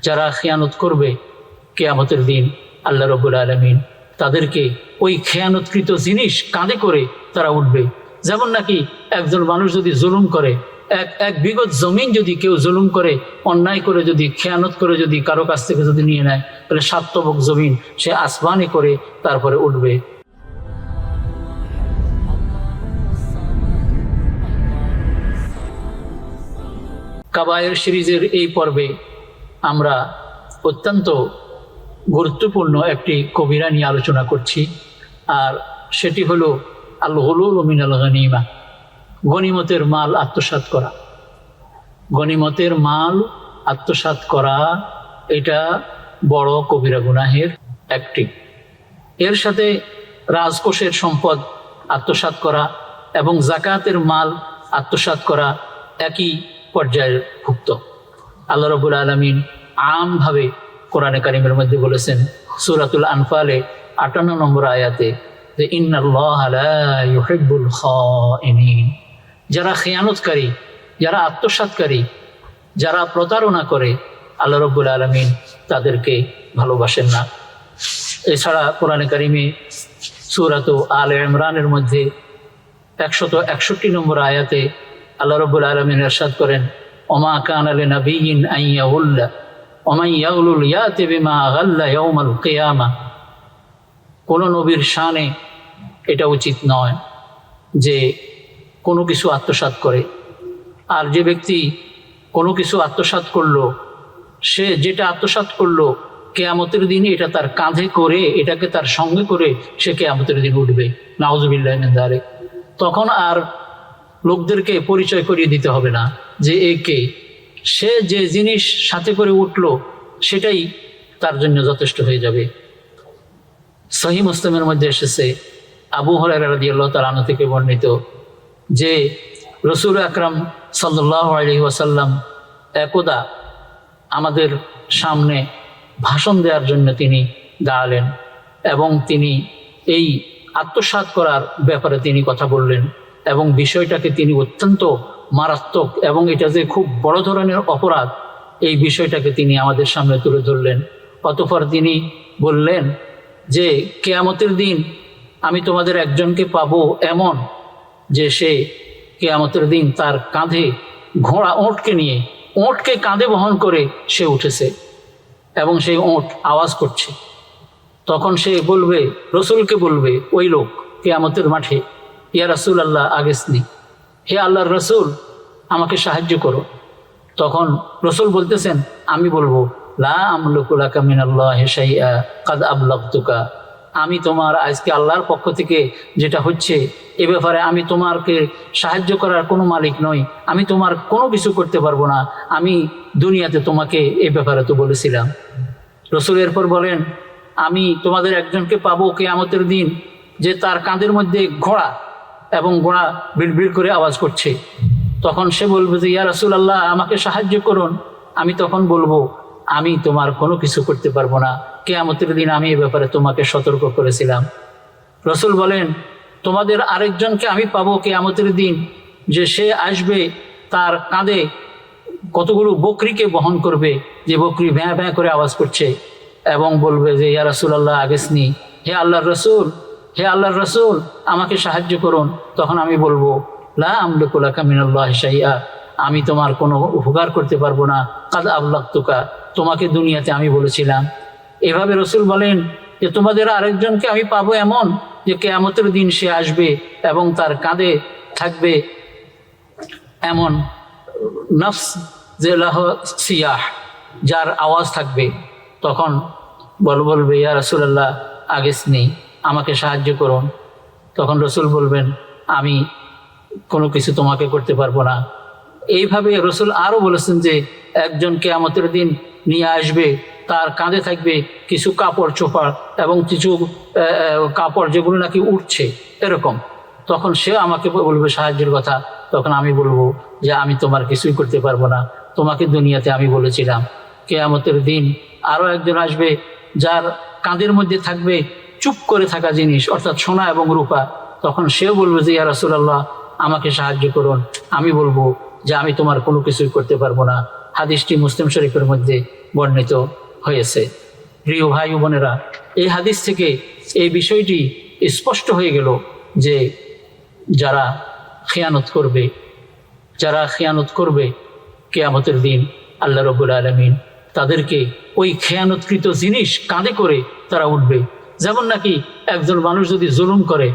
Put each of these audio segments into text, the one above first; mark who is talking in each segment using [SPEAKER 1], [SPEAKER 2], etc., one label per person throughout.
[SPEAKER 1] যারা খেয়ানত করবে কিয়ামতের দিন আল্লাহ রাব্বুল আলামিন তাদেরকে ওই খেয়ানতকৃত জিনিস কাঁধে করে তারা উঠবে। যেমন নাকি একজন মানুষ যদি জুলুম করে, এক বিগত জমিন যদি কেউ জুলুম করে, অন্যায় করে, যদি খেয়ানত করে যদি কারো কাছ থেকে যদি নিয়ে নেয়, তাহলে 7 তবক জমিন সে আসমানে করে তারপরে উঠবে। কাবায়ের সিরিজের এই পর্বে আমরা অত্যন্ত গুরুত্বপূর্ণ একটি কবিরা নিয়ে আলোচনা করছি, আর সেটি হলো আল গুলুল মিনাল গনিমা, গনিমতের মাল আত্মসাৎ করা। গনিমতের মাল আত্মসাৎ করা এটা বড় কবিরা গুনাহের একটি। এর সাথে রাজকোষের সম্পদ আত্মসাৎ করা এবং জাকাতের মাল আত্মসাৎ করা একই পর্যায়ের ভুক্ত। আল্লাহ রাব্বুল আলামিন আমভাবে কোরআনে কারিমের মধ্যে বলেছেন সূরাতুল আনফালে 58 নম্বর আয়াতে যে ইন্নাল্লাহা লা ইউহিব্বুল খাইনিন, যারা খেয়ানতকারী, যারা আত্মসাৎকারী, যারা প্রতারণা করে, আল্লাহ রাব্বুল আলামিন তাদেরকে ভালোবাসেন না। এছাড়া কোরআনে কারিমে সূরাতু আলে ইমরানের মধ্যে 161 নম্বর আয়াতে আল্লাহ রাব্বুল আলামিন ইরশাদ করেন ওমা কানা লিনাবিয়্যিন আন ইয়াগুল্লা ওমান ইয়াগলুল ইয়াতি বিমা গাল্লা ইয়াউমাল কিয়ামা। কোনো নবীর শানে এটা উচিত নয় যে কোনো কিছু আত্মসাৎ করে। আর যে ব্যক্তি কোনো কিছু আত্মসাৎ করলো, সে যেটা আত্মসাৎ করলো কিয়ামতের দিন এটা তার কাঁধে করে, এটাকে তার সঙ্গে করে সে কিয়ামতের দিন উঠবে। নাউযুবিল্লাহি মিন যালিক। তখন আর লোকদেরকে পরিচয় করিয়ে দিতে হবে না যে একে, সে যে জিনিস সাথে করে উঠলো সেটাই তার জন্য যথেষ্ট হয়ে যাবে। সহিহ মুসলিমের মধ্যে এসেছে আবু হুরায়রা রাদিয়াল্লাহু তাআলা আনহু থেকে বর্ণিত যে রাসূল আকরাম সাল্লাল্লাহু আলাইহি ওয়াসাল্লাম একদা আমাদের সামনে ভাষণ দেওয়ার জন্য তিনি দাঁড়ালেন এবং তিনি এই আত্মসাৎ করার ব্যাপারে তিনি কথা বললেন এবং বিষয়টাকে তিনি অত্যন্ত মারাত্মক এবং এটা যে খুব বড় ধরনের অপরাধ, এই বিষয়টাকে তিনি আমাদের সামনে তুলে ধরলেন। অতঃপর তিনি বললেন যে কিয়ামতের দিন আমি তোমাদের একজনকে পাবো এমন যে সে কিয়ামতের দিন তার কাঁধে ঘোড়া ওঁটকে নিয়ে, ওঁটকে কাঁধে বহন করে সে উঠেছে এবং সেই ওঁট আওয়াজ করছে। তখন সে বলবে, রসুলকে বলবে ওই লোক কিয়ামতের মাঠে, ইয়া রাসূলুল্লাহ আগেসনি, হে আল্লাহর রসুল আমাকে সাহায্য করো। তখন রসুল বলতেছেন, আমি বলবো লা আমলিকু লাকা মিনাল্লাহি শাইআ কাদ আবলাগতুকা, আমি তোমার আজকে আল্লাহর পক্ষ থেকে যেটা হচ্ছে এ ব্যাপারে আমি তোমাকে সাহায্য করার কোনো মালিক নই, আমি তোমার কোনো কিছু করতে পারবো না, আমি দুনিয়াতে তোমাকে এ ব্যাপারে তো বলেছিলাম। রসুল এরপর বলেন, আমি তোমাদের একজনকে পাবো কিয়ামতের দিন যে তার কাঁধের মধ্যে ঘোড়া এবং ঘোড়া বিড়বিড় করে আওয়াজ করছে। তখন সে বলবে যে ইয়া রাসূলুল্লাহ আমাকে সাহায্য করুন। আমি তখন বলবো আমি তোমার কোনো কিছু করতে পারবো না, কিয়ামতের দিন আমি এ ব্যাপারে তোমাকে সতর্ক করেছিলাম। রসুল বলেন, তোমাদের আরেকজনকে আমি পাবো কিয়ামতের দিন যে সে আসবে, তার কাঁধে কতগুলো বকরিকে বহন করবে, যে বকরি ভ্যাঁ ভ্যাঁ করে আওয়াজ করছে এবং বলবে যে ইয়া রাসূলুল্লাহ আগেসনি, হে আল্লাহর রসুল, হে আল্লাহর রসুল আমাকে সাহায্য করুন। তখন আমি বলবো লা আমলিকু লাকা মিনাল্লাহি শাইআ, আমি তোমার কোনো উপকার করতে পারবো না, কাদ আবলাগতুকা, তোমাকে দুনিয়াতে আমি বলেছিলাম। এভাবে রসুল বলেন যে তোমাদের আরেকজনকে আমি পাবো এমন যে কিয়ামতের দিন সে আসবে এবং তার কাঁধে থাকবে এমন নফস যে লাহ সিয়াহ, যার আওয়াজ থাকবে। তখন বলবে ইয়া রাসূলুল্লাহ আগেসনি, আমাকে সাহায্য করুন। তখন রসুল বলবেন আমি কোনো কিছু তোমাকে করতে পারবো না। এইভাবে রসুল আরও বলেছেন যে একজন কিয়ামতের দিন নিয়ে আসবে, তার কাঁধে থাকবে কিছু কাপড় চোপড় এবং কিছু কাপড় যেগুলো নাকি উঠছে এরকম। তখন সে আমাকে বলবে সাহায্যের কথা। তখন আমি বলবো যে আমি তোমার কিছুই করতে পারবো না, তোমাকে দুনিয়াতে আমি বলেছিলাম। কিয়ামতের দিন আরও একজন আসবে যার কাঁধের মধ্যে থাকবে চুপ করে থাকা জিনিস, অর্থাৎ সোনা এবং রূপা। তখন সেও বলবে যে ইয়া রাসূলুল্লাহ আমাকে সাহায্য করুন। আমি বলবো যে আমি তোমার কোনো কিছুই করতে পারবো না। হাদিসটি মুসলিম শরীফের মধ্যে বর্ণিত হয়েছে। প্রিয় ভাই ও বোনেরা, এই হাদিস থেকে এই বিষয়টি স্পষ্ট হয়ে গেল যে যারা খেয়ানত করবে কিয়ামতের দিন আল্লাহ রাব্বুল আলামিন তাদেরকে ওই খেয়ানতকৃত জিনিস কাঁধে করে তারা উঠবে। যেমন নাকি একজন মানুষ যদি জুলুম করে,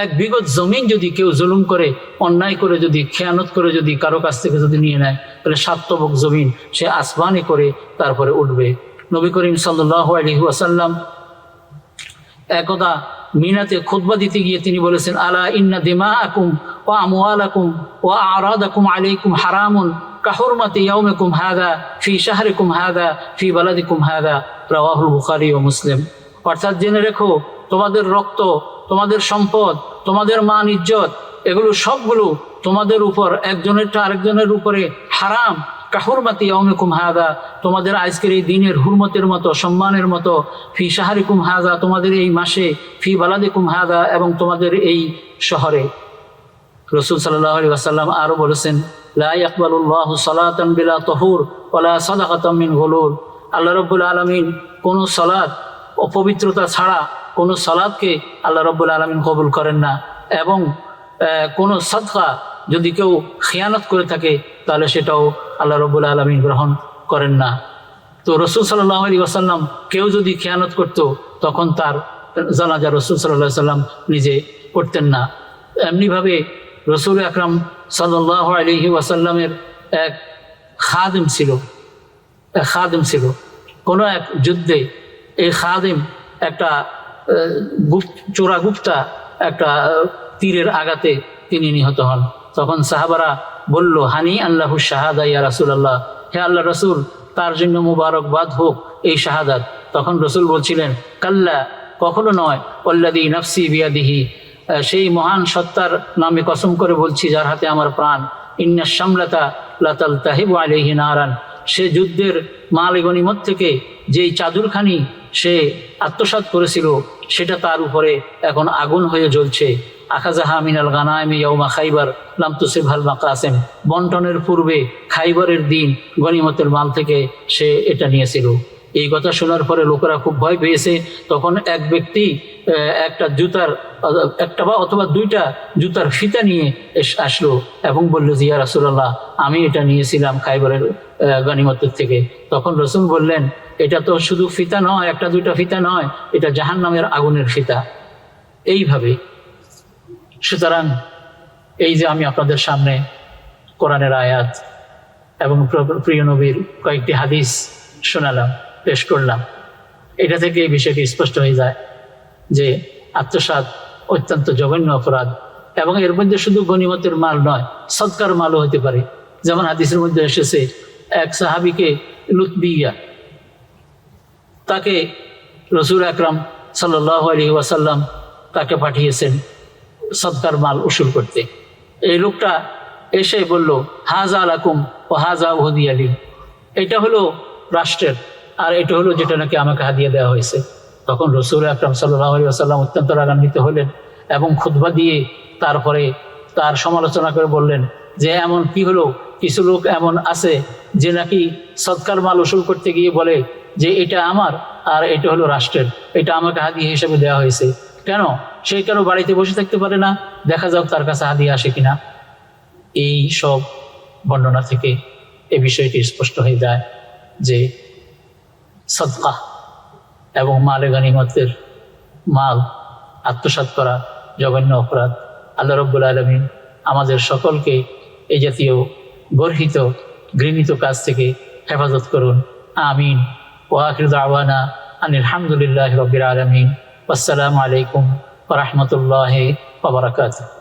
[SPEAKER 1] এক বিগত জমিন যদি কেউ জুলুম করে, অন্যায় করে, যদি খেয়ানত করে, যদি কারো কাছ থেকে যদি নিয়ে নেয়, তাহলে 7 তবক জমিন সে আসমানে করে তারপরে উঠবে। নবী করিম সাল্লাল্লাহু আলাইহি ওয়াসাল্লাম একদা মিনাতে খুতবা দিতে গিয়ে তিনি বলেছেন, আলা ইন্না দিমাআকুম ওয়া আমওয়ালাকুম ওয়া আরাদাকুম আলাইকুম হারামুন কাহুরমাতি ইয়াউমিকুম হাযা ফি শাহরিকুম হাযা ফি বালাদিকুম হাযা, রাওয়াহুল বুখারী ও মুসলিম। অর্থাৎ জেনে রেখো, তোমাদের রক্ত, তোমাদের সম্পদ, তোমাদের মান ইজ্জত, এগুলো সবগুলো তোমাদের উপর একজনেরটা আরেকজনের উপরে হারাম। কাহুরমাতি ইয়াউমিকুম হাযা, তোমাদের আজকের এই দিনের হুরমতের মতো, সম্মানের মতো, ফি শাহরিকুম হাযা, তোমাদের এই মাসে, ফি বালাদিকুম হাযা, এবং তোমাদের এই শহরে। রাসূল সাল্লাল্লাহু আলাইহি ওয়াসাল্লাম আরো বলেছেন, লা ইয়াকবালুল্লাহু সালাতান বিলা তাহুর ওয়ালা সাদাকাতাম মিন গুলুল। আল্লাহ রাব্বুল আলামিন কোনো সালাত অপবিত্রতা ছাড়া কোনো সালাতকে আল্লাহ রাব্বুল আলামিন কবুল করেন না, এবং কোনো সাদকা যদি কেউ খেয়ানত করে থাকে তাহলে সেটাও আল্লাহ রাব্বুল আলামিন গ্রহণ করেন না। তো রাসূল সাল্লাল্লাহু আলাইহি ওয়াসাল্লাম কেউ যদি খেয়ানত করত তখন তার জানাজা রাসূল সাল্লাল্লাহু আলাইহি ওয়াসাল্লাম নিজে করতেন না। এমনিভাবে রাসূল আকরাম সাল্লাল্লাহু আলাইহি ওয়াসাল্লামের এক খাদেম ছিল। কোনো এক যুদ্ধে এই খাদেম একটা চোরাগুপ্তা একটা তীরের আঘাতে তিনি নিহত হন। তখন সাহাবারা বলল, হানি আল্লাহু শাহাদা ইয়া রাসূলুল্লাহ, হে আল্লাহ রাসূল, তার জন্য মুবারকবাদ হোক এই শাহাদাত। তখন রাসূল বলছিলেন, কাল্লা, কখনো নয়, ওয়াল্লাযী নাফসি বিয়াদিহি, সেই মহান সত্তার নামে কসম করে বলছি যার হাতে আমার প্রাণ, ইন্না শামলাতা লাতালতাহিবু আলাইহি নারান, সে যুদ্ধের মাল গনিমত থেকে যেই চাদরখানি সে আত্মসাৎ করেছিল সেটা তার উপরে এখন আগুন হয়ে জ্বলছে। আখাযাহা মিনাল গানাইমি ইয়াউমা খাইবার লাম তুসিবহাল মাকাসিম, বন্টনের পূর্বে খাইবারের দিন গনিমতের মাল থেকে সে এটা নিয়েছিল। এই কথা শোনার পরে লোকেরা খুব ভয় পেয়েছে। তখন এক ব্যক্তি একটা বা অথবা 2টা জুতার ফিতা নিয়ে আসলো এবং বলল, ইয়া রাসূলুল্লাহ, আমি এটা নিয়েছিলাম খাইবারের গনিমতের থেকে। তখন রাসূল বললেন, এটা তো শুধু ফিতা নয়, 1-2টা ফিতা নয়, এটা জাহান্নামের আগুনের ফিতা। এইভাবে সুতরাং এই যে আমি আপনাদের সামনে কোরআনের আয়াত এবং প্রিয় নবীর কয়েকটি হাদিস শোনালাম, পেশ করলাম, এটা থেকে এই বিষয়টি স্পষ্ট হয়ে যায় যে আত্মসাৎ অত্যন্ত জঘন্য অপরাধ। এবং এর মধ্যে শুধু গনিমতের মাল নয়, সদকার মালও হতে পারে। যেমন হাদিসের মধ্যে এসেছে, এক সাহাবীকে লুতবিয়া, তাকে রাসূল আকরাম সাল্লাল্লাহু আলাইহি ওয়াসাল্লাম তাকে পাঠিয়েছেন সদকার মাল উসুল করতে। এই লোকটা এসে বলল, হাযা লাকুম ওয়া হাযা উহদিয়া লি, এটা হলো রাষ্ট্রের আর এটা হলো যেটা নাকি আমাকে হাদিয়া দেওয়া হয়েছে। তখন রাসূল আকরাম সাল্লাল্লাহু আলাইহি ওয়াসাল্লাম অত্যন্ত রাগান্বিত হলেন এবং খুতবা দিয়ে তারপরে তার সমালোচনা করে বললেন যে, এমন কি হলো, কিছু লোক এমন আছে যে নাকি সদকার মাল উসুল করতে গিয়ে বলে যে এটা আমার আর এটা হলো রাষ্ট্রের, এটা আমাকে হাদিয়া হিসেবে দেওয়া হয়েছে। কেন সে কেন বাড়িতে বসে থাকতে পারে না, দেখা যাক তার কাছে হাদিয়া আসে কিনা। এই সব বর্ণনা থেকে এই বিষয়টি স্পষ্ট হয়ে যায় যে সদকা এবং মালে গনিমতের মাল আত্মসাৎ করা জঘন্য অপরাধ। আল্লাহ রাব্বুল আলামিন আমাদের সকলকে এই জাতীয় গর্হিত ঘৃণিত কাজ থেকে হেফাজত করুন, আমিন। ওয়া আখিরু দাওয়ানা আনিল হামদুলিল্লাহি রাব্বিল আলামিন। আসসালামু আলাইকুম ওয়া রাহমাতুল্লাহি ওয়া বারাকাতুহু।